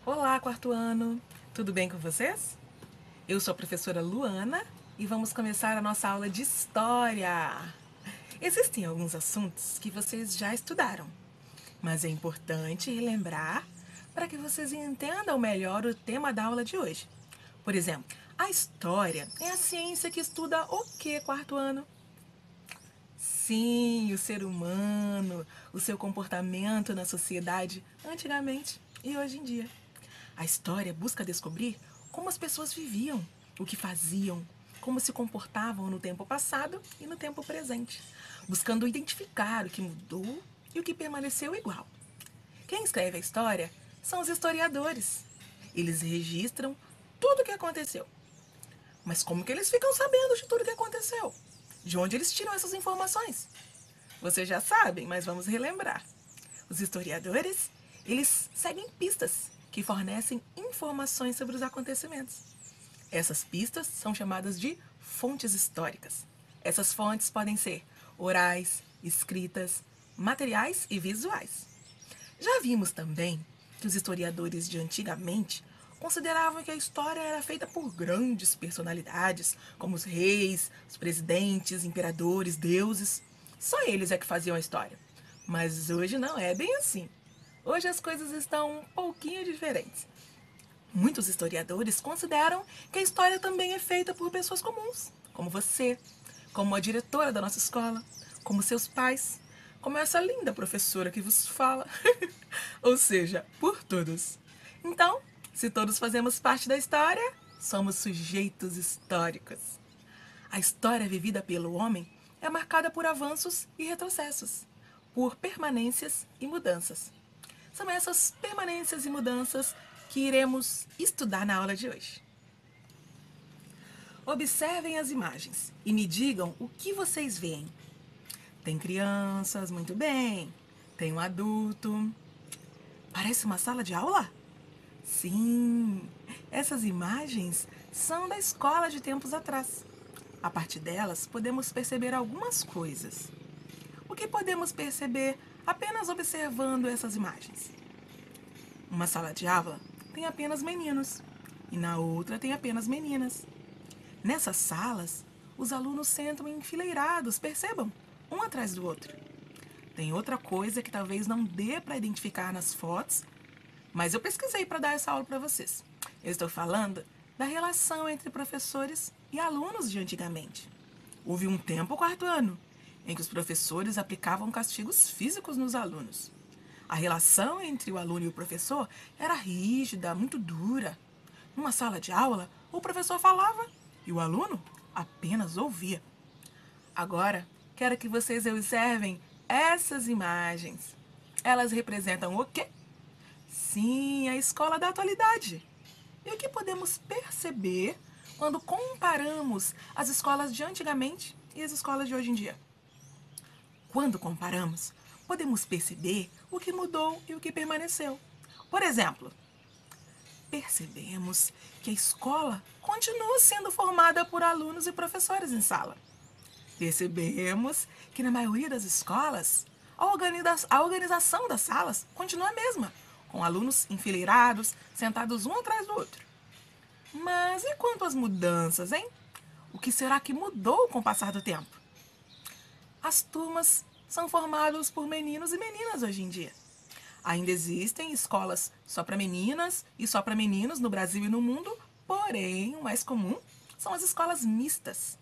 Olá, quarto ano! Tudo bem com vocês? Eu sou a professora Luana e vamos começar a nossa aula de História. Existem alguns assuntos que vocês já estudaram, mas é importante relembrar para que vocês entendam melhor o tema da aula de hoje. Por exemplo, a História é a ciência que estuda o que, quarto ano? Sim, o ser humano, o seu comportamento na sociedade antigamente e hoje em dia. A história busca descobrir como as pessoas viviam, o que faziam, como se comportavam no tempo passado e no tempo presente, buscando identificar o que mudou e o que permaneceu igual. Quem escreve a história são os historiadores. Eles registram tudo o que aconteceu. Mas como que eles ficam sabendo de tudo o que aconteceu? De onde eles tiram essas informações? Vocês já sabem, mas vamos relembrar. Os historiadores, eles seguem pistas que fornecem informações sobre os acontecimentos. Essas pistas são chamadas de fontes históricas. Essas fontes podem ser orais, escritas, materiais e visuais. Já vimos também que os historiadores de antigamente consideravam que a história era feita por grandes personalidades, como os reis, os presidentes, imperadores, deuses. Só eles é que faziam a história. Mas hoje não é bem assim. Hoje as coisas estão um pouquinho diferentes. Muitos historiadores consideram que a história também é feita por pessoas comuns, como você, como a diretora da nossa escola, como seus pais, como essa linda professora que vos fala. Ou seja, por todos. Então, se todos fazemos parte da história, somos sujeitos históricos. A história vivida pelo homem é marcada por avanços e retrocessos, por permanências e mudanças. São essas permanências e mudanças que iremos estudar na aula de hoje. Observem as imagens e me digam o que vocês veem. Tem crianças, muito bem. Tem um adulto. Parece uma sala de aula? Sim, essas imagens são da escola de tempos atrás. A partir delas, podemos perceber algumas coisas. O que podemos perceber apenas observando essas imagens? Uma sala de aula tem apenas meninos e na outra tem apenas meninas. Nessas salas, os alunos sentam enfileirados, percebam, um atrás do outro. Tem outra coisa que talvez não dê para identificar nas fotos, mas eu pesquisei para dar essa aula para vocês. Eu estou falando da relação entre professores e alunos de antigamente. Houve um tempo, quarto ano, em que os professores aplicavam castigos físicos nos alunos. A relação entre o aluno e o professor era rígida, muito dura. Numa sala de aula, o professor falava e o aluno apenas ouvia. Agora, quero que vocês observem essas imagens. Elas representam o quê? Sim, a escola da atualidade. E o que podemos perceber quando comparamos as escolas de antigamente e as escolas de hoje em dia? Quando comparamos, podemos perceber o que mudou e o que permaneceu. Por exemplo, percebemos que a escola continua sendo formada por alunos e professores em sala. Percebemos que na maioria das escolas, a organização das salas continua a mesma, com alunos enfileirados, sentados um atrás do outro. Mas e quanto às mudanças, hein? O que será que mudou com o passar do tempo? As turmas são formadas por meninos e meninas hoje em dia. Ainda existem escolas só para meninas e só para meninos no Brasil e no mundo, porém o mais comum são as escolas mistas.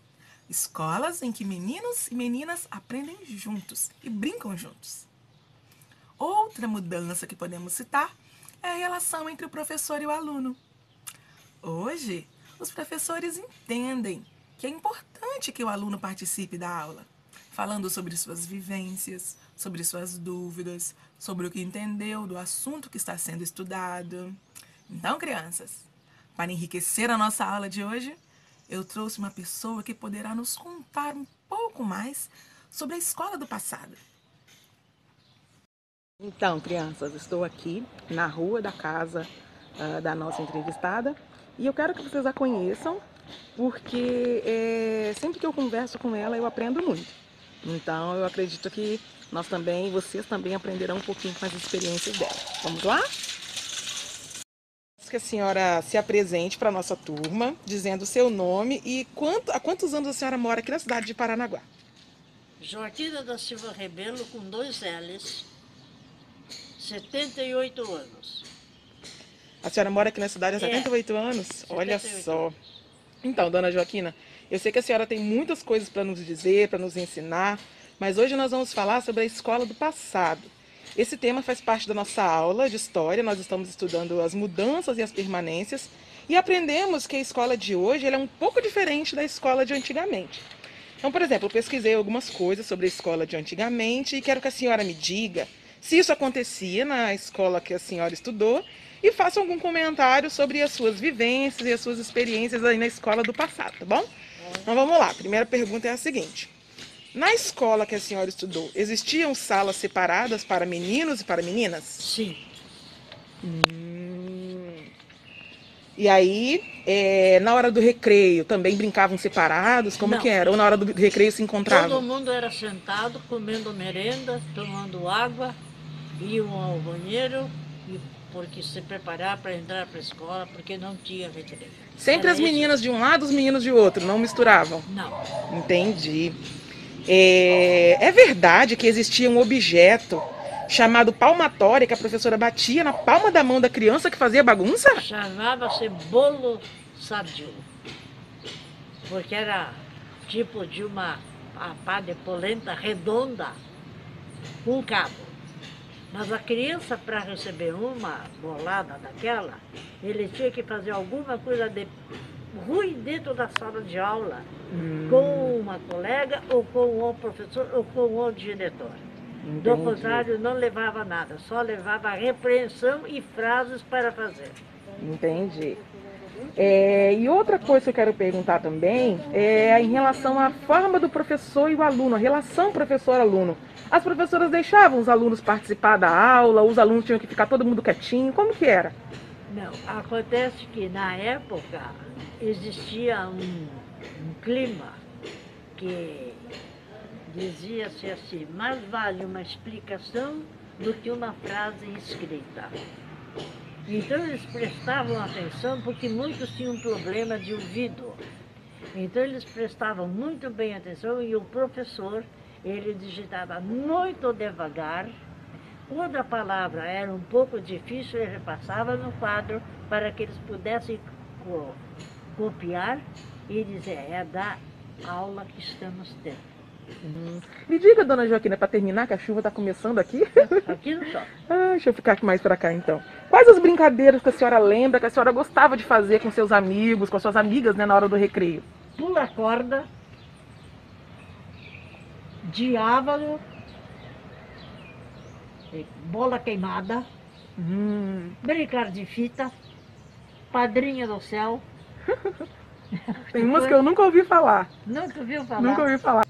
Escolas em que meninos e meninas aprendem juntos e brincam juntos. Outra mudança que podemos citar é a relação entre o professor e o aluno. Hoje, os professores entendem que é importante que o aluno participe da aula, falando sobre suas vivências, sobre suas dúvidas, sobre o que entendeu do assunto que está sendo estudado. Então, crianças, para enriquecer a nossa aula de hoje, eu trouxe uma pessoa que poderá nos contar um pouco mais sobre a escola do passado. Então, crianças, estou aqui na rua da casa da nossa entrevistada e eu quero que vocês a conheçam, porque sempre que eu converso com ela eu aprendo muito. Então, eu acredito que vocês também aprenderão um pouquinho com as experiências dela. Vamos lá? que a senhora se apresente para a nossa turma, dizendo o seu nome e há quantos anos a senhora mora aqui na cidade de Paranaguá. Joaquina da Silva Rebelo, com 2 L's, 78 anos. A senhora mora aqui na cidade há 78 anos? 78 Olha só. anos. Então, dona Joaquina, eu sei que a senhora tem muitas coisas para nos dizer, para nos ensinar, mas hoje nós vamos falar sobre a escola do passado. Esse tema faz parte da nossa aula de história, nós estamos estudando as mudanças e as permanências e aprendemos que a escola de hoje ela é um pouco diferente da escola de antigamente. Então, por exemplo, eu pesquisei algumas coisas sobre a escola de antigamente e quero que a senhora me diga se isso acontecia na escola que a senhora estudou e faça algum comentário sobre as suas vivências e as suas experiências aí na escola do passado, tá bom? Então vamos lá, a primeira pergunta é a seguinte. Na escola que a senhora estudou, existiam salas separadas para meninos e para meninas? Sim. E aí, na hora do recreio, também brincavam separados? Como Não. que era? Ou na hora do recreio se encontravam? Todo mundo era sentado, comendo merenda, tomando água, iam ao banheiro, porque se preparar para entrar para a escola, porque não tinha recreio. Sempre Era as meninas de um lado, os meninos de outro, não misturavam? Não. Entendi. É verdade que existia um objeto chamado palmatória que a professora batia na palma da mão da criança que fazia bagunça? Chamava-se bolo sadio, porque era tipo de uma pá de polenta redonda, com cabo. Mas a criança, para receber uma bolada daquela, ele tinha que fazer alguma coisa de ruim dentro da sala de aula, com uma colega, ou com o professor, ou com o diretor. Entendi. Do contrário, não levava nada, só levava repreensão e frases para fazer. Entendi. E outra coisa que eu quero perguntar também é em relação à forma do professor e o aluno, a relação professor-aluno. As professoras deixavam os alunos participar da aula, os alunos tinham que ficar todo mundo quietinho, como que era? Não, acontece que na época existia um clima que dizia-se assim, mais vale uma explicação do que uma frase escrita. Então eles prestavam atenção porque muitos tinham problema de ouvido. Então eles prestavam muito bem atenção e o professor, ele digitava muito devagar. Quando a palavra era um pouco difícil, ele passava no quadro para que eles pudessem copiar e dizer, é da aula que estamos tendo. Me diga, dona Joaquina, para terminar, que a chuva está começando aqui. Aqui no shopping. Deixa eu ficar aqui mais para cá, então. Quais as brincadeiras que a senhora lembra, que a senhora gostava de fazer com seus amigos, com as suas amigas, né, na hora do recreio? Pula corda, diálogo, bola queimada, brincar de fita, padrinha do céu. Tem umas que eu nunca ouvi falar. Nunca ouviu falar? Nunca ouvi falar.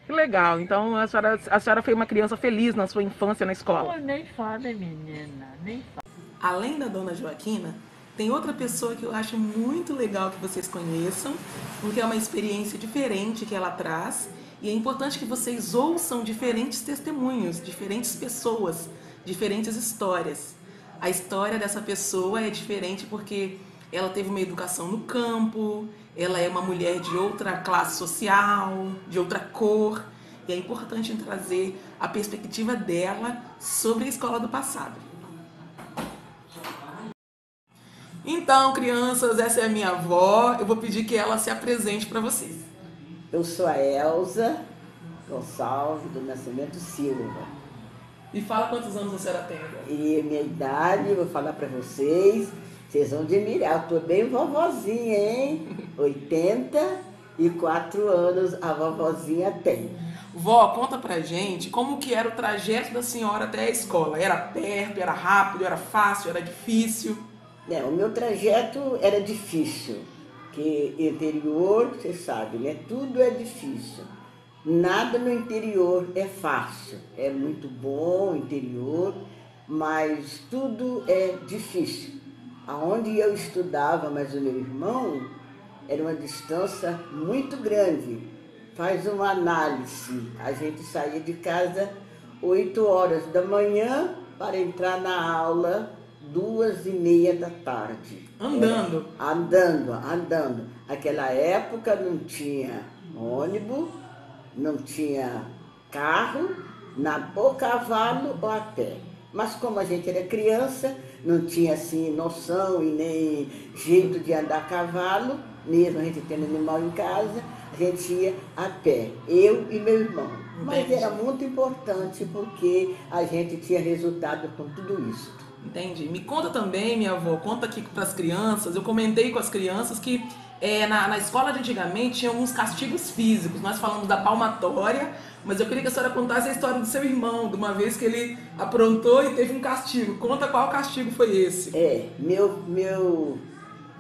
Que legal. Então a senhora foi uma criança feliz na sua infância na escola. Oh, nem fala, menina, nem fala. Além da dona Joaquina, tem outra pessoa que eu acho muito legal que vocês conheçam, porque é uma experiência diferente que ela traz. E é importante que vocês ouçam diferentes testemunhos, diferentes pessoas, diferentes histórias. A história dessa pessoa é diferente porque ela teve uma educação no campo, ela é uma mulher de outra classe social, de outra cor. E é importante trazer a perspectiva dela sobre a escola do passado. Então, crianças, essa é a minha avó. Eu vou pedir que ela se apresente para vocês. Eu sou a Elza Gonçalves do Nascimento Silva. E fala quantos anos a senhora tem, avó? E minha idade, vou falar para vocês vão admirar. Eu tô bem vovozinha, hein? 84 anos a vovozinha tem. Vó, conta pra gente como que era o trajeto da senhora até a escola. Era perto, era rápido, era fácil, era difícil? O meu trajeto era difícil, porque interior, você sabe, né? Tudo é difícil. Nada no interior é fácil. É muito bom o interior, mas tudo é difícil. Aonde eu estudava, mas o meu irmão, era uma distância muito grande. Faz uma análise. A gente saía de casa 8 horas da manhã para entrar na aula 2h30 da tarde. Andando? Andando. Aquela época não tinha ônibus, não tinha carro, ou cavalo ou a pé. Mas como a gente era criança, não tinha assim noção e nem jeito de andar a cavalo, mesmo a gente tendo animal em casa, a gente ia a pé, eu e meu irmão. Mas era muito importante porque a gente tinha resultado com tudo isso. Entendi. Me conta também, minha avó, conta aqui para as crianças, eu comentei com as crianças que na escola de antigamente tinha alguns castigos físicos. Nós falamos da palmatória, mas eu queria que a senhora contasse a história do seu irmão, de uma vez que ele aprontou e teve um castigo. Conta qual castigo foi esse. Meu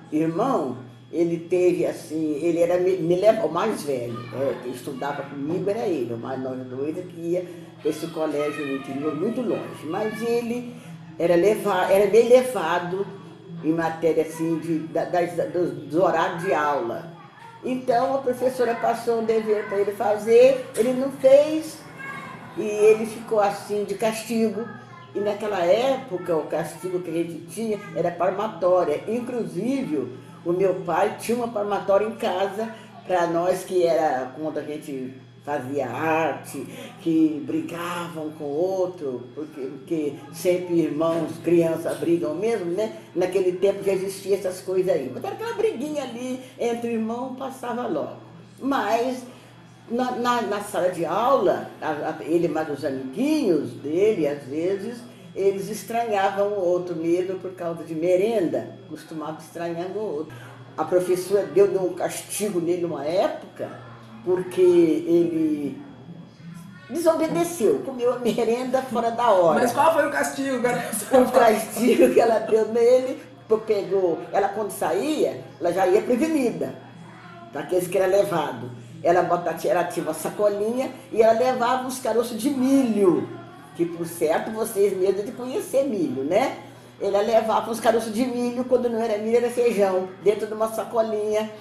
irmão, ele teve assim, ele era o mais velho, que estudava comigo era ele, o mais nós dois que ia para esse colégio no interior, muito longe. Mas ele era bem levado em matéria assim, dos horários de aula. Então a professora passou um dever para ele fazer, ele não fez e ele ficou assim de castigo. E naquela época o castigo que a gente tinha era palmatória. Inclusive o meu pai tinha uma palmatória em casa para nós que era quando a gente fazia arte, que brigavam com o outro, porque sempre irmãos, crianças brigam mesmo, né? Naquele tempo já existia essas coisas aí. Mas era aquela briguinha ali entre irmãos, passava logo. Mas na sala de aula, ele mais os amiguinhos dele, às vezes, eles estranhavam o outro mesmo por causa de merenda, costumavam estranhar o outro. A professora deu um castigo nele uma época, porque ele desobedeceu, comeu a merenda fora da hora. Mas qual foi o castigo? O castigo que ela deu nele, ela quando saía, ela já ia prevenida, para aqueles que era levado. Ela tinha uma sacolinha e ela levava uns caroços de milho, que por certo vocês mesmos de conhecer milho, né? Ela levava uns caroços de milho, quando não era milho era feijão, dentro de uma sacolinha.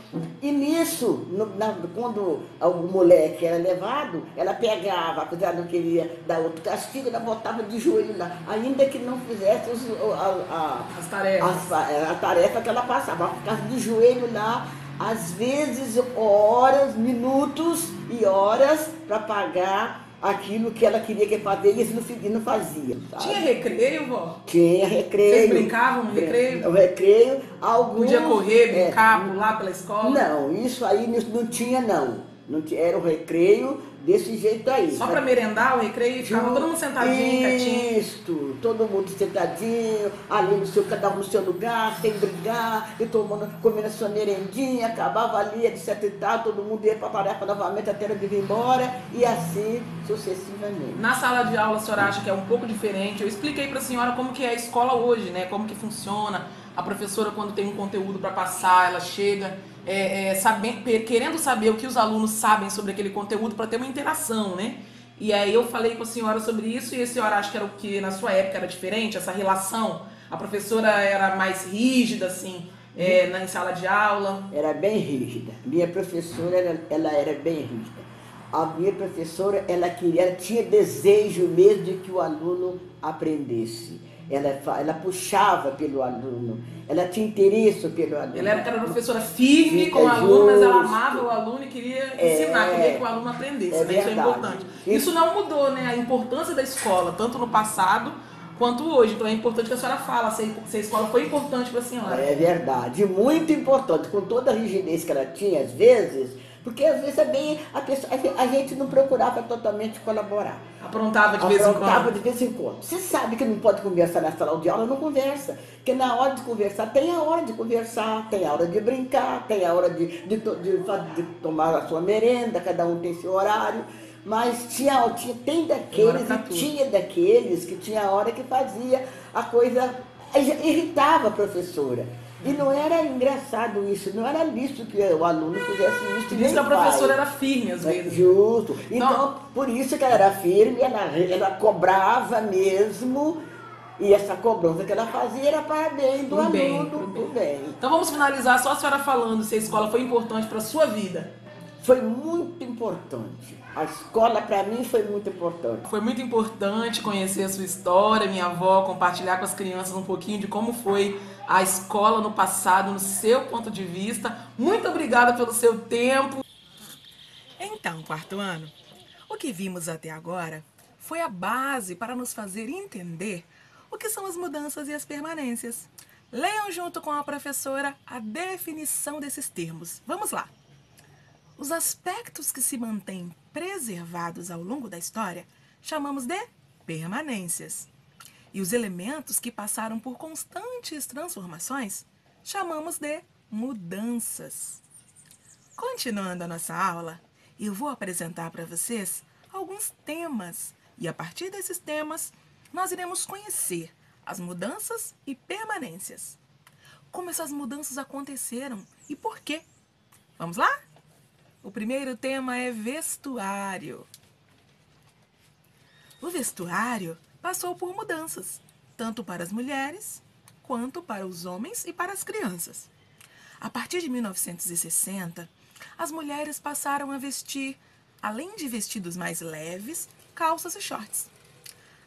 E nisso, quando o moleque era levado, ela pegava, porque ela não queria dar outro castigo, ela botava de joelho lá, ainda que não fizesse as tarefas. A tarefa que ela passava, ela ficava de joelho lá, às vezes horas, minutos e horas para pagar aquilo que ela queria que fazer e não fazia. Sabe? Tinha recreio, vó? Tinha recreio. Vocês brincavam no recreio? O recreio, alguns... Podia correr, brincar, pular pela escola? Não, isso aí não tinha não. Era o recreio desse jeito aí. Só para merendar o recreio e ficava todo mundo sentadinho, quietinho? Isso, todo mundo sentadinho, ali cada um no seu lugar, sem brigar, e comendo a sua merendinha, acabava ali, etc e tal, todo mundo ia para a tarefa novamente até ela vir embora, e assim sucessivamente. Na sala de aula a senhora acha que é um pouco diferente? Eu expliquei para a senhora como que é a escola hoje, né? Como que funciona. A professora, quando tem um conteúdo para passar, ela chega querendo saber o que os alunos sabem sobre aquele conteúdo para ter uma interação, né? E aí eu falei com a senhora sobre isso e a senhora acha que era o que na sua época era diferente, essa relação? A professora era mais rígida, assim, em sala de aula? Era bem rígida. Minha professora, ela era bem rígida. A minha professora, ela tinha desejo mesmo de que o aluno aprendesse. Ela puxava pelo aluno, ela tinha interesse pelo aluno. Ela era aquela professora firme com o aluno, mas ela amava o aluno e queria ensinar, queria que o aluno aprendesse, né? Isso é importante. Isso não mudou, né? A importância da escola, tanto no passado quanto hoje. Então é importante que a senhora fala se a escola foi importante para a senhora. É verdade, muito importante, com toda a rigidez que ela tinha, às vezes, porque às vezes a gente não procurava totalmente colaborar. Aprontava de vez em quando. Aprontava de vez em quando. Você sabe que não pode conversar na sala de aula, não conversa. Porque na hora de conversar, tem a hora de conversar, tem a hora de brincar, tem a hora de tomar a sua merenda, cada um tem seu horário. Mas tinha daqueles que tinha a hora que fazia a coisa, irritava a professora. E não era engraçado isso, não era listo que o aluno fizesse isso. Por isso que a professora era firme, às vezes. Justo. Então, por isso que ela era firme, ela cobrava mesmo, e essa cobrança que ela fazia era para bem do aluno. Pro bem. Então vamos finalizar só a senhora falando se a escola foi importante para a sua vida. foi muito importante. A escola para mim foi muito importante. Foi muito importante conhecer a sua história, minha avó, compartilhar com as crianças um pouquinho de como foi a escola no passado, no seu ponto de vista. Muito obrigada pelo seu tempo. Então, quarto ano, o que vimos até agora foi a base para nos fazer entender o que são as mudanças e as permanências. Leiam junto com a professora a definição desses termos. Vamos lá. Os aspectos que se mantêm preservados ao longo da história chamamos de permanências. E os elementos que passaram por constantes transformações chamamos de mudanças. Continuando a nossa aula, eu vou apresentar para vocês alguns temas e a partir desses temas nós iremos conhecer as mudanças e permanências. Como essas mudanças aconteceram e por quê? Vamos lá? O primeiro tema é vestuário. O vestuário passou por mudanças, tanto para as mulheres, quanto para os homens e para as crianças. A partir de 1960, as mulheres passaram a vestir, além de vestidos mais leves, calças e shorts.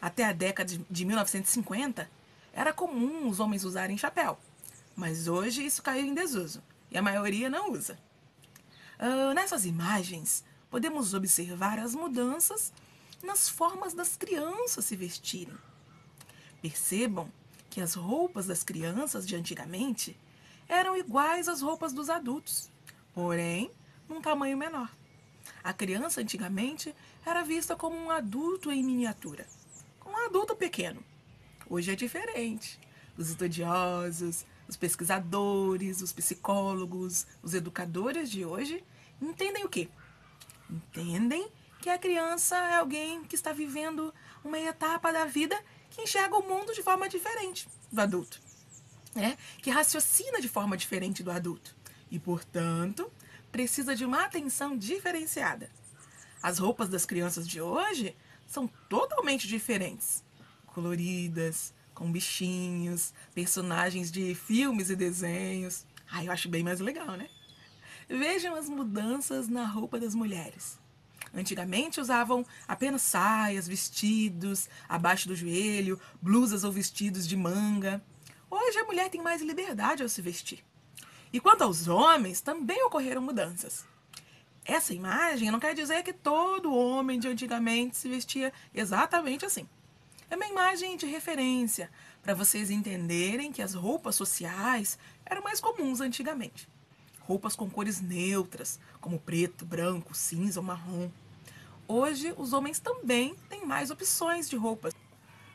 Até a década de 1950, era comum os homens usarem chapéu, mas hoje isso caiu em desuso e a maioria não usa. Nessas imagens, podemos observar as mudanças nas formas das crianças se vestirem. Percebam que as roupas das crianças de antigamente eram iguais às roupas dos adultos, porém, num tamanho menor. A criança antigamente era vista como um adulto em miniatura, como um adulto pequeno. Hoje é diferente. Os estudiosos, os pesquisadores, os psicólogos, os educadores de hoje entendem o quê? Entendem que a criança é alguém que está vivendo uma etapa da vida que enxerga o mundo de forma diferente do adulto, né? Que raciocina de forma diferente do adulto e, portanto, precisa de uma atenção diferenciada. As roupas das crianças de hoje são totalmente diferentes, coloridas, com bichinhos, personagens de filmes e desenhos. Eu acho bem mais legal, né? Vejam as mudanças na roupa das mulheres. Antigamente usavam apenas saias, vestidos, abaixo do joelho, blusas ou vestidos de manga. Hoje a mulher tem mais liberdade ao se vestir. E quanto aos homens, também ocorreram mudanças. Essa imagem não quer dizer que todo homem de antigamente se vestia exatamente assim. É uma imagem de referência para vocês entenderem que as roupas sociais eram mais comuns antigamente. Roupas com cores neutras, como preto, branco, cinza ou marrom. Hoje, os homens também têm mais opções de roupas.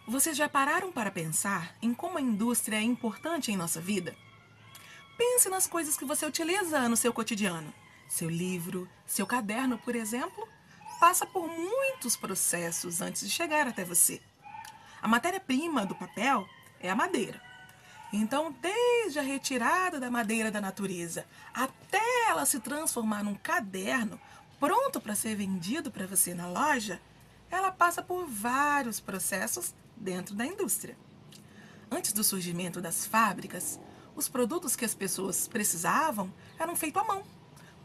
Vocês já pararam para pensar em como a indústria é importante em nossa vida? Pense nas coisas que você utiliza no seu cotidiano. Seu livro, seu caderno, por exemplo, passa por muitos processos antes de chegar até você. A matéria-prima do papel é a madeira. Então, desde a retirada da madeira da natureza até ela se transformar num caderno pronto para ser vendido para você na loja, ela passa por vários processos dentro da indústria. Antes do surgimento das fábricas, os produtos que as pessoas precisavam eram feitos à mão,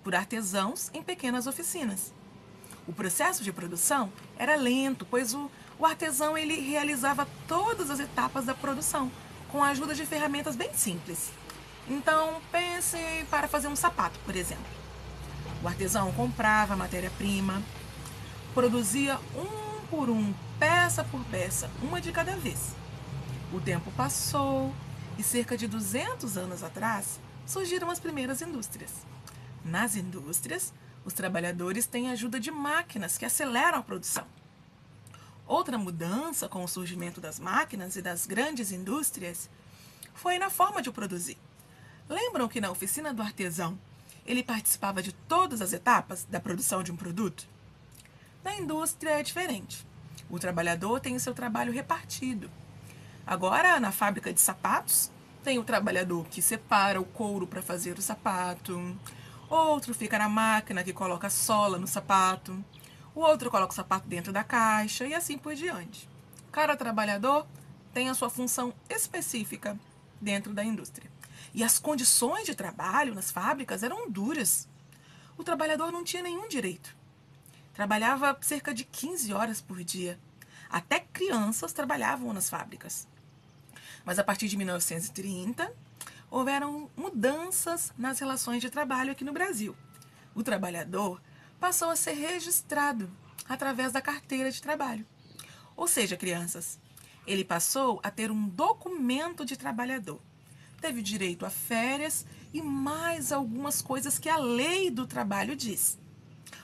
por artesãos em pequenas oficinas. O processo de produção era lento, pois o artesão ele realizava todas as etapas da produção, com a ajuda de ferramentas bem simples. Então, pense para fazer um sapato, por exemplo. O artesão comprava a matéria-prima, produzia um por um, peça por peça, uma de cada vez. O tempo passou e cerca de 200 anos atrás surgiram as primeiras indústrias. Nas indústrias, os trabalhadores têm a ajuda de máquinas que aceleram a produção. Outra mudança com o surgimento das máquinas e das grandes indústrias foi na forma de produzir. Lembram que na oficina do artesão ele participava de todas as etapas da produção de um produto? Na indústria é diferente. O trabalhador tem o seu trabalho repartido. Agora, na fábrica de sapatos, tem o trabalhador que separa o couro para fazer o sapato, outro fica na máquina que coloca a sola no sapato, o outro coloca o sapato dentro da caixa e assim por diante. Cada trabalhador tem a sua função específica dentro da indústria. E as condições de trabalho nas fábricas eram duras. o trabalhador não tinha nenhum direito. Trabalhava cerca de 15 horas por dia. Até crianças trabalhavam nas fábricas. Mas a partir de 1930, houveram mudanças nas relações de trabalho aqui no Brasil. O trabalhador passou a ser registrado através da carteira de trabalho. Ou seja, crianças, ele passou a ter um documento de trabalhador. Teve direito a férias e mais algumas coisas que a lei do trabalho diz.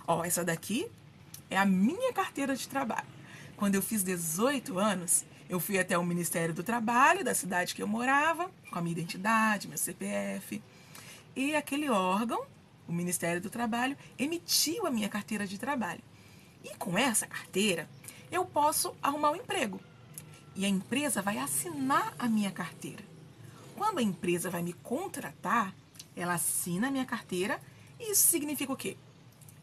Ó, essa daqui é a minha carteira de trabalho. Quando eu fiz 18 anos, eu fui até o Ministério do Trabalho, da cidade que eu morava, com a minha identidade, meu CPF. E aquele órgão, o Ministério do Trabalho, emitiu a minha carteira de trabalho. E com essa carteira, eu posso arrumar um emprego. E a empresa vai assinar a minha carteira. Quando a empresa vai me contratar, ela assina a minha carteira e isso significa o quê?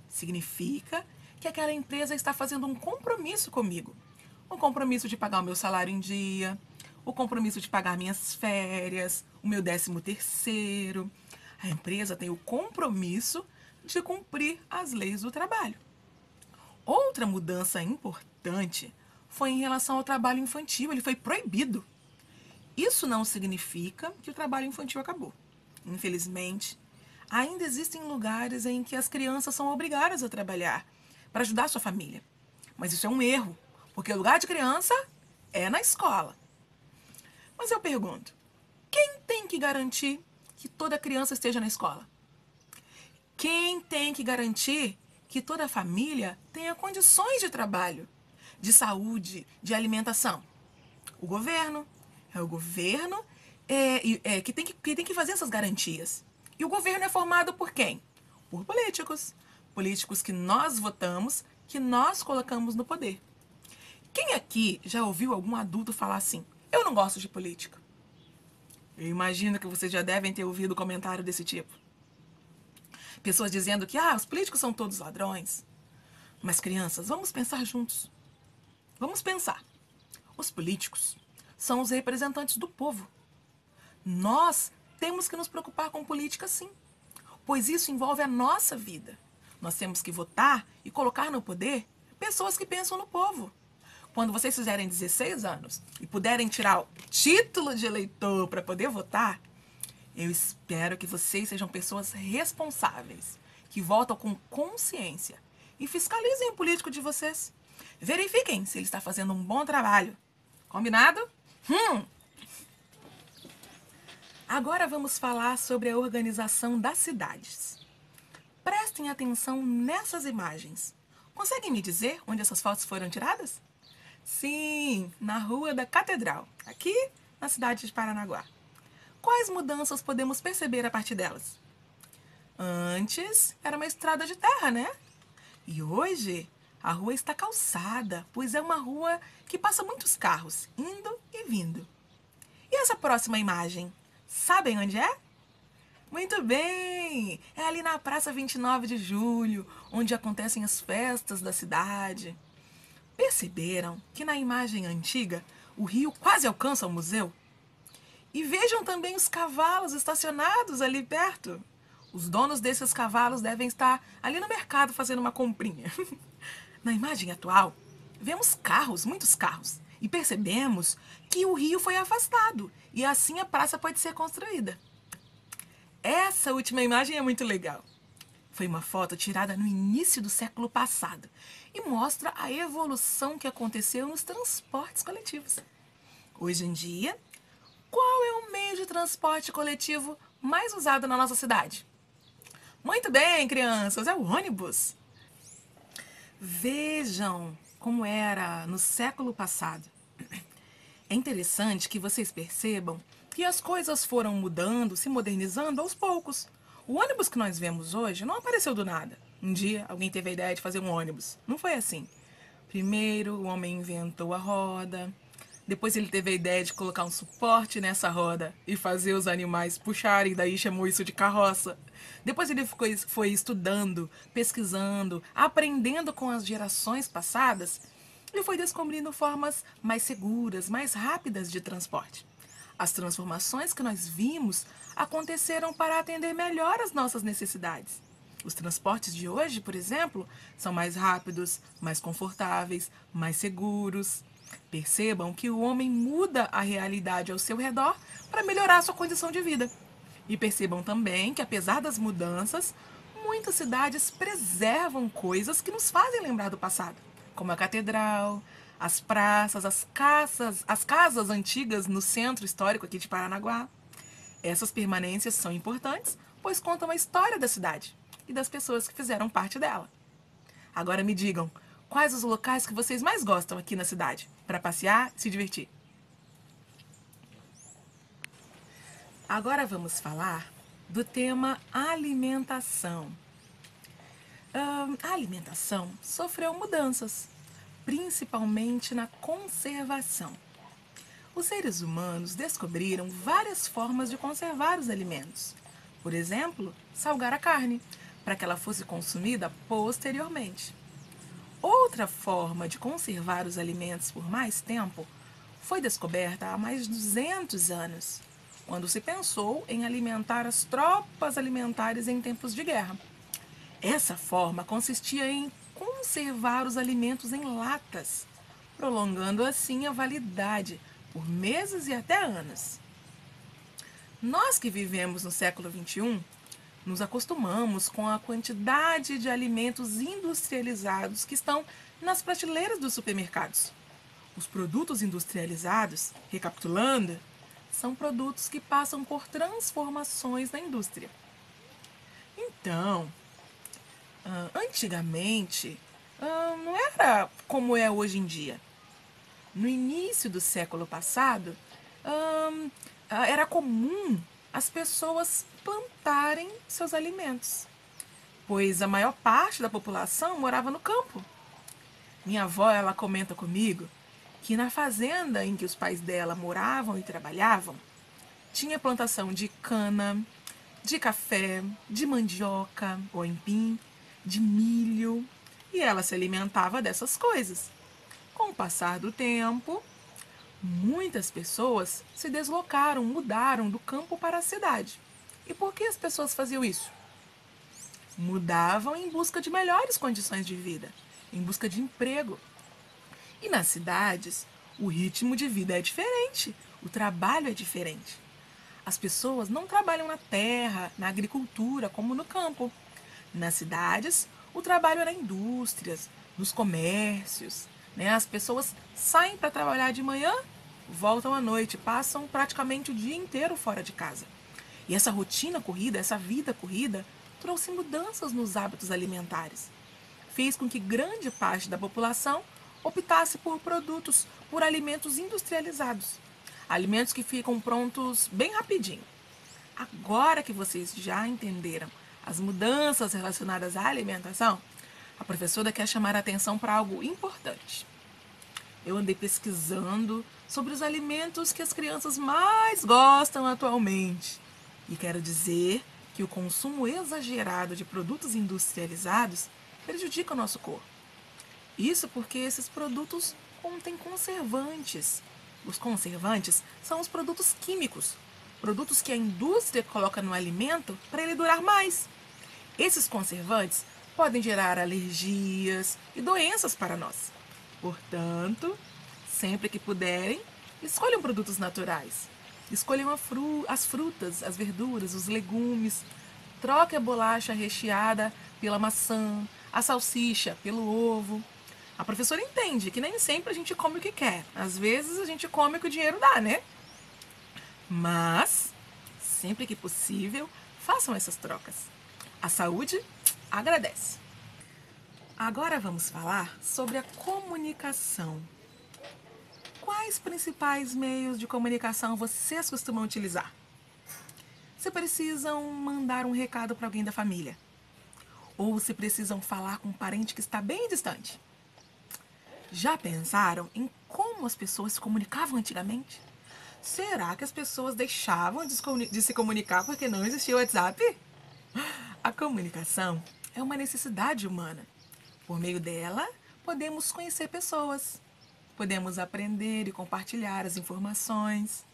Significa que aquela empresa está fazendo um compromisso comigo. O compromisso de pagar o meu salário em dia, o compromisso de pagar minhas férias, o meu 13º. A empresa tem o compromisso de cumprir as leis do trabalho. Outra mudança importante foi em relação ao trabalho infantil. Ele foi proibido. Isso não significa que o trabalho infantil acabou. Infelizmente, ainda existem lugares em que as crianças são obrigadas a trabalhar para ajudar a sua família. Mas isso é um erro, porque o lugar de criança é na escola. Mas eu pergunto, quem tem que garantir que toda criança esteja na escola? Quem tem que garantir que toda família tenha condições de trabalho, de saúde, de alimentação? O governo. É o governo que tem que fazer essas garantias. E o governo é formado por quem? Por políticos. Políticos que nós votamos, que nós colocamos no poder. Quem aqui já ouviu algum adulto falar assim, eu não gosto de política? Eu imagino que vocês já devem ter ouvido comentário desse tipo. Pessoas dizendo que os políticos são todos ladrões. Mas crianças, vamos pensar juntos. Vamos pensar. Os políticos são os representantes do povo. Nós temos que nos preocupar com política, sim, pois isso envolve a nossa vida. Nós temos que votar e colocar no poder pessoas que pensam no povo. Quando vocês fizerem 16 anos e puderem tirar o título de eleitor para poder votar, eu espero que vocês sejam pessoas responsáveis, que votam com consciência e fiscalizem o político de vocês. Verifiquem se ele está fazendo um bom trabalho. Combinado? Agora vamos falar sobre a organização das cidades. Prestem atenção nessas imagens. Conseguem me dizer onde essas fotos foram tiradas? Sim, na Rua da Catedral, aqui na cidade de Paranaguá. Quais mudanças podemos perceber a partir delas? Antes era uma estrada de terra, né? E hoje a rua está calçada, pois é uma rua que passa muitos carros, indo e vindo. E essa próxima imagem, sabem onde é? Muito bem! É ali na Praça 29 de Julho, onde acontecem as festas da cidade. Perceberam que na imagem antiga o rio quase alcança o museu? E vejam também os cavalos estacionados ali perto. Os donos desses cavalos devem estar ali no mercado fazendo uma comprinha. Na imagem atual, vemos carros, muitos carros, e percebemos que o rio foi afastado e assim a praça pode ser construída. Essa última imagem é muito legal. Foi uma foto tirada no início do século passado e mostra a evolução que aconteceu nos transportes coletivos. Hoje em dia, qual é o meio de transporte coletivo mais usado na nossa cidade? Muito bem, crianças, é o ônibus. Vejam como era no século passado. É interessante que vocês percebam que as coisas foram mudando, se modernizando aos poucos. O ônibus que nós vemos hoje não apareceu do nada. Um dia alguém teve a ideia de fazer um ônibus. Não foi assim. Primeiro o homem inventou a roda, depois ele teve a ideia de colocar um suporte nessa roda e fazer os animais puxarem, daí chamou isso de carroça. Depois ele foi estudando, pesquisando, aprendendo com as gerações passadas e foi descobrindo formas mais seguras, mais rápidas de transporte. As transformações que nós vimos aconteceram para atender melhor as nossas necessidades. Os transportes de hoje, por exemplo, são mais rápidos, mais confortáveis, mais seguros. Percebam que o homem muda a realidade ao seu redor para melhorar sua condição de vida. E percebam também que, apesar das mudanças, muitas cidades preservam coisas que nos fazem lembrar do passado, como a catedral, as praças, as casas antigas no centro histórico aqui de Paranaguá. Essas permanências são importantes, pois contam a história da cidade e das pessoas que fizeram parte dela. Agora me digam, quais os locais que vocês mais gostam aqui na cidade, para passear e se divertir? Agora vamos falar do tema alimentação. A alimentação sofreu mudanças, principalmente na conservação. Os seres humanos descobriram várias formas de conservar os alimentos. Por exemplo, salgar a carne, para que ela fosse consumida posteriormente. Outra forma de conservar os alimentos por mais tempo foi descoberta há mais de 200 anos, quando se pensou em alimentar as tropas alimentares em tempos de guerra. Essa forma consistia em conservar os alimentos em latas, prolongando assim a validade por meses e até anos. Nós que vivemos no século XXI, nos acostumamos com a quantidade de alimentos industrializados que estão nas prateleiras dos supermercados. Os produtos industrializados, recapitulando, são produtos que passam por transformações na indústria. Então, antigamente, não era como é hoje em dia. No início do século passado, era comum as pessoas plantarem seus alimentos, pois a maior parte da população morava no campo. Minha avó, ela comenta comigo que na fazenda em que os pais dela moravam e trabalhavam, tinha plantação de cana, de café, de mandioca ou empim, de milho, e ela se alimentava dessas coisas. Com o passar do tempo, muitas pessoas se deslocaram, mudaram do campo para a cidade. E por que as pessoas faziam isso? Mudavam em busca de melhores condições de vida, em busca de emprego. E nas cidades, o ritmo de vida é diferente, o trabalho é diferente. As pessoas não trabalham na terra, na agricultura, como no campo. Nas cidades, o trabalho é na indústrias, nos comércios. As pessoas saem para trabalhar de manhã, voltam à noite, passam praticamente o dia inteiro fora de casa. E essa rotina corrida, essa vida corrida, trouxe mudanças nos hábitos alimentares. Fez com que grande parte da população optasse por alimentos industrializados. Alimentos que ficam prontos bem rapidinho. Agora que vocês já entenderam as mudanças relacionadas à alimentação, a professora quer chamar a atenção para algo importante. Eu andei pesquisando sobre os alimentos que as crianças mais gostam atualmente. E quero dizer que o consumo exagerado de produtos industrializados prejudica o nosso corpo. Isso porque esses produtos contêm conservantes. Os conservantes são os produtos químicos, produtos que a indústria coloca no alimento para ele durar mais. Esses conservantes podem gerar alergias e doenças para nós. Portanto, sempre que puderem, escolham produtos naturais. Escolham as frutas, as verduras, os legumes. Troque a bolacha recheada pela maçã, a salsicha pelo ovo. A professora entende que nem sempre a gente come o que quer. Às vezes a gente come o que o dinheiro dá, né? Mas, sempre que possível, façam essas trocas. A saúde agradece. Agora vamos falar sobre a comunicação. Quais principais meios de comunicação vocês costumam utilizar? Se precisam mandar um recado para alguém da família, ou se precisam falar com um parente que está bem distante. Já pensaram em como as pessoas se comunicavam antigamente? Será que as pessoas deixavam de se comunicar porque não existia o WhatsApp? A comunicação é uma necessidade humana. Por meio dela, podemos conhecer pessoas, podemos aprender e compartilhar as informações.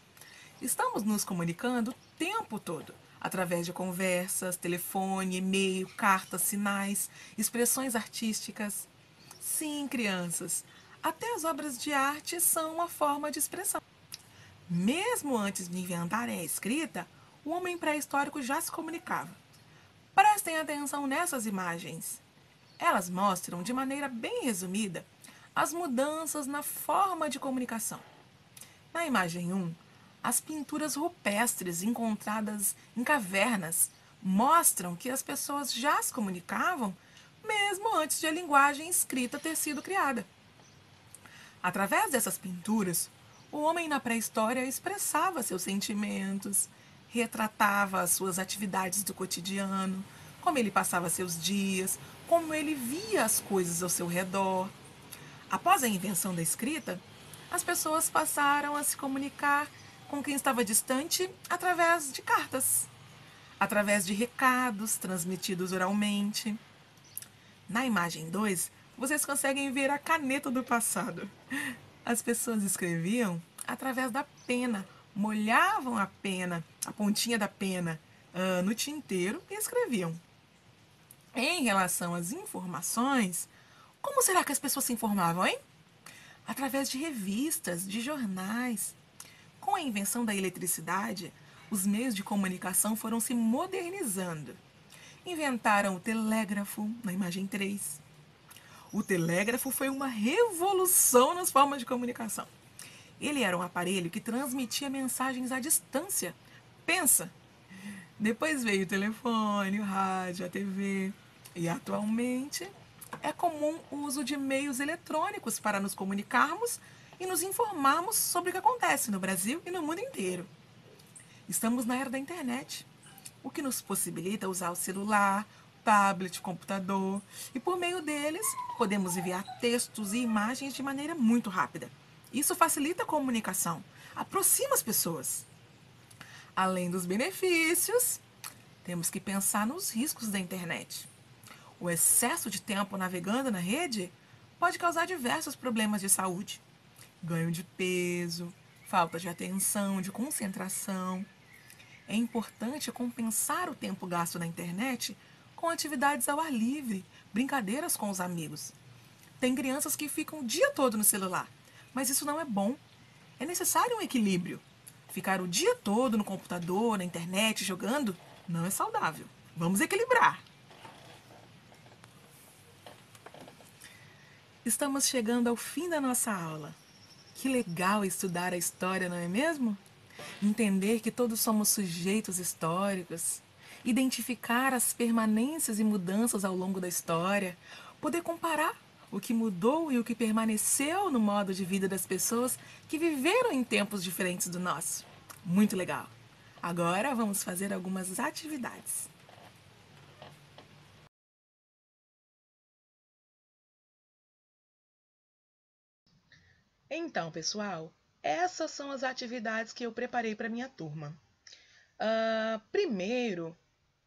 Estamos nos comunicando o tempo todo, através de conversas, telefone, e-mail, cartas, sinais, expressões artísticas. Sim, crianças, até as obras de arte são uma forma de expressão. Mesmo antes de inventarem a escrita, o homem pré-histórico já se comunicava. Prestem atenção nessas imagens. Elas mostram, de maneira bem resumida, as mudanças na forma de comunicação. Na imagem 1, as pinturas rupestres encontradas em cavernas mostram que as pessoas já se comunicavam mesmo antes de a linguagem escrita ter sido criada. Através dessas pinturas, o homem na pré-história expressava seus sentimentos, retratava as suas atividades do cotidiano, como ele passava seus dias, como ele via as coisas ao seu redor. Após a invenção da escrita, as pessoas passaram a se comunicar com quem estava distante através de cartas, através de recados transmitidos oralmente. Na imagem 2, vocês conseguem ver a caneta do passado. As pessoas escreviam através da pena, molhavam a pena, a pontinha da pena, no tinteiro e escreviam. Em relação às informações, como será que as pessoas se informavam, hein? Através de revistas, de jornais. Com a invenção da eletricidade, os meios de comunicação foram se modernizando. Inventaram o telégrafo, na imagem 3. O telégrafo foi uma revolução nas formas de comunicação. Ele era um aparelho que transmitia mensagens à distância. Pensa! Depois veio o telefone, o rádio, a TV. E atualmente é comum o uso de meios eletrônicos para nos comunicarmos e nos informarmos sobre o que acontece no Brasil e no mundo inteiro. Estamos na era da internet, o que nos possibilita usar o celular, tablet, computador, e por meio deles podemos enviar textos e imagens de maneira muito rápida. Isso facilita a comunicação, aproxima as pessoas. Além dos benefícios, temos que pensar nos riscos da internet. O excesso de tempo navegando na rede pode causar diversos problemas de saúde. Ganho de peso, falta de atenção, de concentração. É importante compensar o tempo gasto na internet com atividades ao ar livre, brincadeiras com os amigos. Tem crianças que ficam o dia todo no celular, mas isso não é bom. É necessário um equilíbrio. Ficar o dia todo no computador, na internet, jogando, não é saudável. Vamos equilibrar. Estamos chegando ao fim da nossa aula. Que legal estudar a história, não é mesmo? Entender que todos somos sujeitos históricos, identificar as permanências e mudanças ao longo da história, poder comparar o que mudou e o que permaneceu no modo de vida das pessoas que viveram em tempos diferentes do nosso. Muito legal! Agora vamos fazer algumas atividades. Então, pessoal, essas são as atividades que eu preparei para minha turma. Primeiro,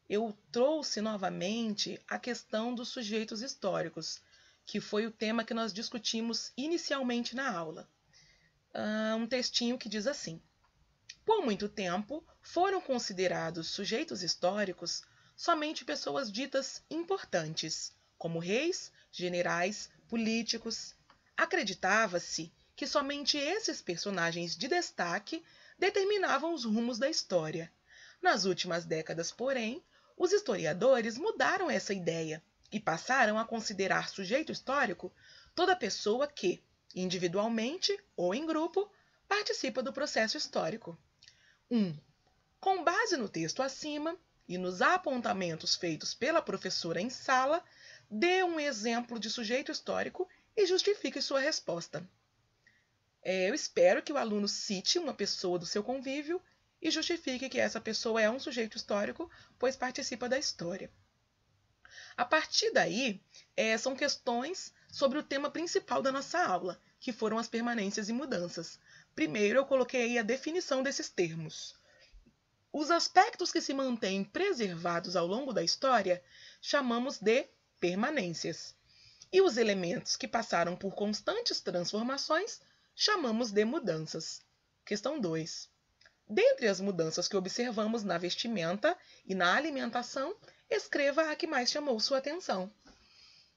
eu trouxe novamente a questão dos sujeitos históricos, que foi o tema que nós discutimos inicialmente na aula. Um textinho que diz assim: por muito tempo, foram considerados sujeitos históricos somente pessoas ditas importantes, como reis, generais, políticos. Acreditava-se que somente esses personagens de destaque determinavam os rumos da história. Nas últimas décadas, porém, os historiadores mudaram essa ideia e passaram a considerar sujeito histórico toda pessoa que, individualmente ou em grupo, participa do processo histórico. 1. Com base no texto acima e nos apontamentos feitos pela professora em sala, dê um exemplo de sujeito histórico e justifique sua resposta. Eu espero que o aluno cite uma pessoa do seu convívio e justifique que essa pessoa é um sujeito histórico, pois participa da história. A partir daí, são questões sobre o tema principal da nossa aula, que foram as permanências e mudanças. Primeiro, eu coloquei aí a definição desses termos. Os aspectos que se mantêm preservados ao longo da história chamamos de permanências. E os elementos que passaram por constantes transformações chamamos de mudanças. Questão 2. Dentre as mudanças que observamos na vestimenta e na alimentação, escreva a que mais chamou sua atenção.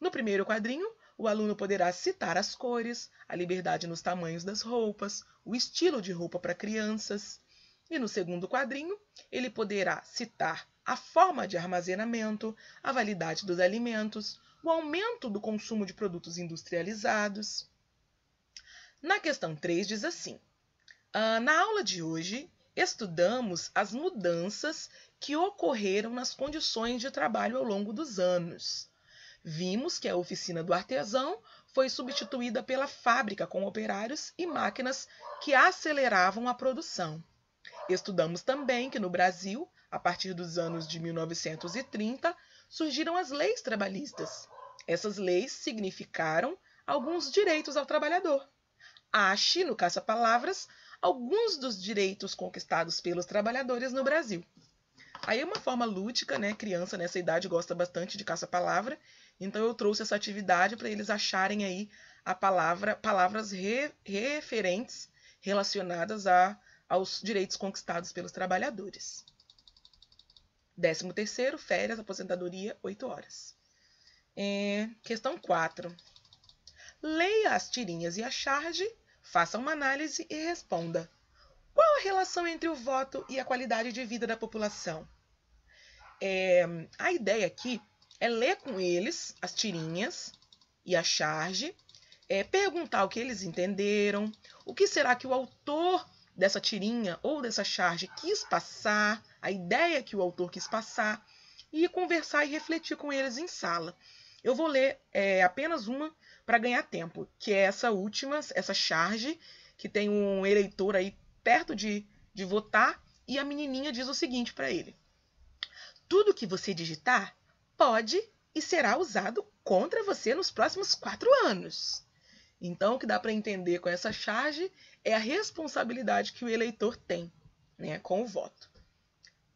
No primeiro quadrinho, o aluno poderá citar as cores, a liberdade nos tamanhos das roupas, o estilo de roupa para crianças. E no segundo quadrinho, ele poderá citar a forma de armazenamento, a validade dos alimentos, o aumento do consumo de produtos industrializados. Na questão 3 diz assim: na aula de hoje, estudamos as mudanças que ocorreram nas condições de trabalho ao longo dos anos. Vimos que a oficina do artesão foi substituída pela fábrica com operários e máquinas que aceleravam a produção. Estudamos também que no Brasil, a partir dos anos de 1930, surgiram as leis trabalhistas. Essas leis significaram alguns direitos ao trabalhador. Ache, no caça-palavras, alguns dos direitos conquistados pelos trabalhadores no Brasil. Aí é uma forma lúdica, né? Criança nessa idade gosta bastante de caça-palavra, então eu trouxe essa atividade para eles acharem aí palavras referentes relacionadas aos direitos conquistados pelos trabalhadores. 13º, férias, aposentadoria, 8 horas. Questão 4. Leia as tirinhas e a charge, faça uma análise e responda. Qual a relação entre o voto e a qualidade de vida da população? A ideia aqui é ler com eles as tirinhas e a charge, perguntar o que eles entenderam, o que será que o autor dessa tirinha ou dessa charge quis passar, a ideia que o autor quis passar, e conversar e refletir com eles em sala. Eu vou ler apenas uma para ganhar tempo, que é essa última, essa charge, que tem um eleitor aí perto de votar, e a menininha diz o seguinte para ele: tudo que você digitar pode e será usado contra você nos próximos 4 anos. Então, o que dá para entender com essa charge é a responsabilidade que o eleitor tem, né, com o voto.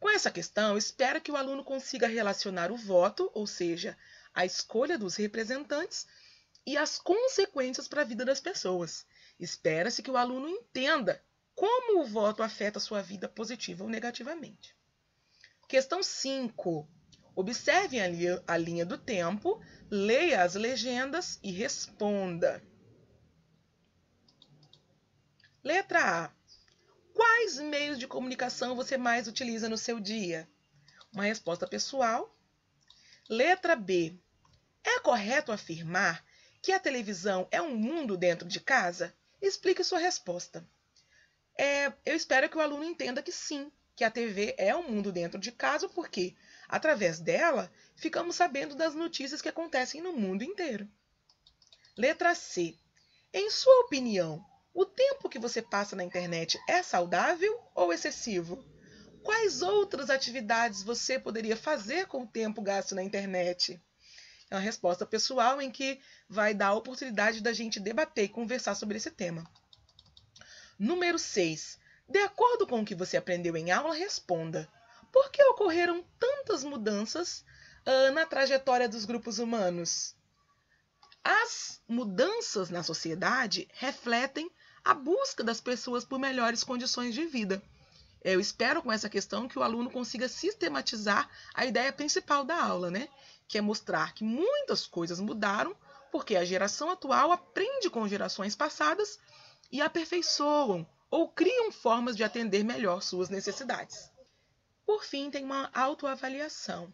Com essa questão, espero que o aluno consiga relacionar o voto, ou seja, a escolha dos representantes, e as consequências para a vida das pessoas. Espera-se que o aluno entenda como o voto afeta a sua vida positiva ou negativamente. Questão 5. Observe a linha do tempo, leia as legendas e responda. Letra A. Quais meios de comunicação você mais utiliza no seu dia? Uma resposta pessoal. Letra B. É correto afirmar que a televisão é um mundo dentro de casa? Explique sua resposta. Eu espero que o aluno entenda que sim, que a TV é um mundo dentro de casa, porque, através dela, ficamos sabendo das notícias que acontecem no mundo inteiro. Letra C. Em sua opinião, o tempo que você passa na internet é saudável ou excessivo? Quais outras atividades você poderia fazer com o tempo gasto na internet? É uma resposta pessoal em que vai dar a oportunidade da gente debater e conversar sobre esse tema. Número 6. De acordo com o que você aprendeu em aula, responda. Por que ocorreram tantas mudanças na trajetória dos grupos humanos? As mudanças na sociedade refletem a busca das pessoas por melhores condições de vida. Eu espero com essa questão que o aluno consiga sistematizar a ideia principal da aula, né? Que é mostrar que muitas coisas mudaram porque a geração atual aprende com gerações passadas e aperfeiçoam ou criam formas de atender melhor suas necessidades. Por fim, tem uma autoavaliação.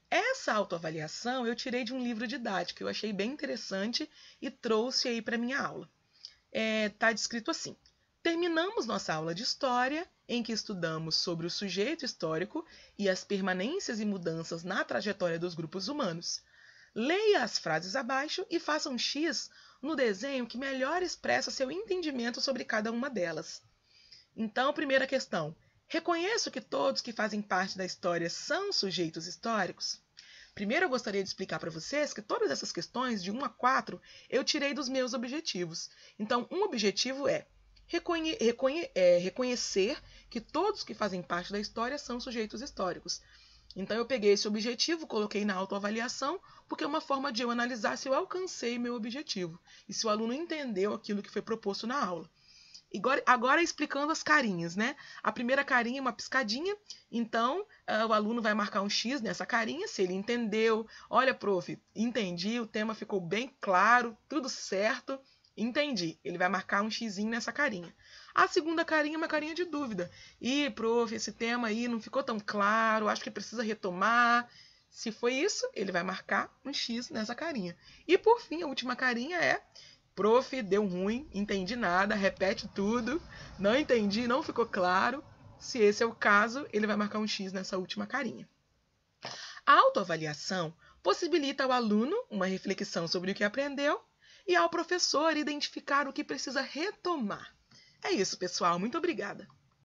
Essa autoavaliação eu tirei de um livro didático que eu achei bem interessante e trouxe aí para minha aula. Está descrito assim: terminamos nossa aula de história, em que estudamos sobre o sujeito histórico e as permanências e mudanças na trajetória dos grupos humanos. Leia as frases abaixo e faça um X no desenho que melhor expressa seu entendimento sobre cada uma delas. Então, primeira questão: reconheço que todos que fazem parte da história são sujeitos históricos? Primeiro eu gostaria de explicar para vocês que todas essas questões, de 1 a 4, eu tirei dos meus objetivos. Então, um objetivo é reconhecer que todos que fazem parte da história são sujeitos históricos. Então, eu peguei esse objetivo, coloquei na autoavaliação, porque é uma forma de eu analisar se eu alcancei meu objetivo e se o aluno entendeu aquilo que foi proposto na aula. Agora explicando as carinhas, né? A primeira carinha é uma piscadinha, então o aluno vai marcar um X nessa carinha, se ele entendeu. Olha, prof, entendi, o tema ficou bem claro, tudo certo, entendi. Ele vai marcar um Xzinho nessa carinha. A segunda carinha é uma carinha de dúvida. Ih, prof, esse tema aí não ficou tão claro, acho que precisa retomar. Se foi isso, ele vai marcar um X nessa carinha. E por fim, a última carinha é: prof, deu ruim, entendi nada, repete tudo, não entendi, não ficou claro. Se esse é o caso, ele vai marcar um X nessa última carinha. A autoavaliação possibilita ao aluno uma reflexão sobre o que aprendeu e ao professor identificar o que precisa retomar. É isso, pessoal. Muito obrigada.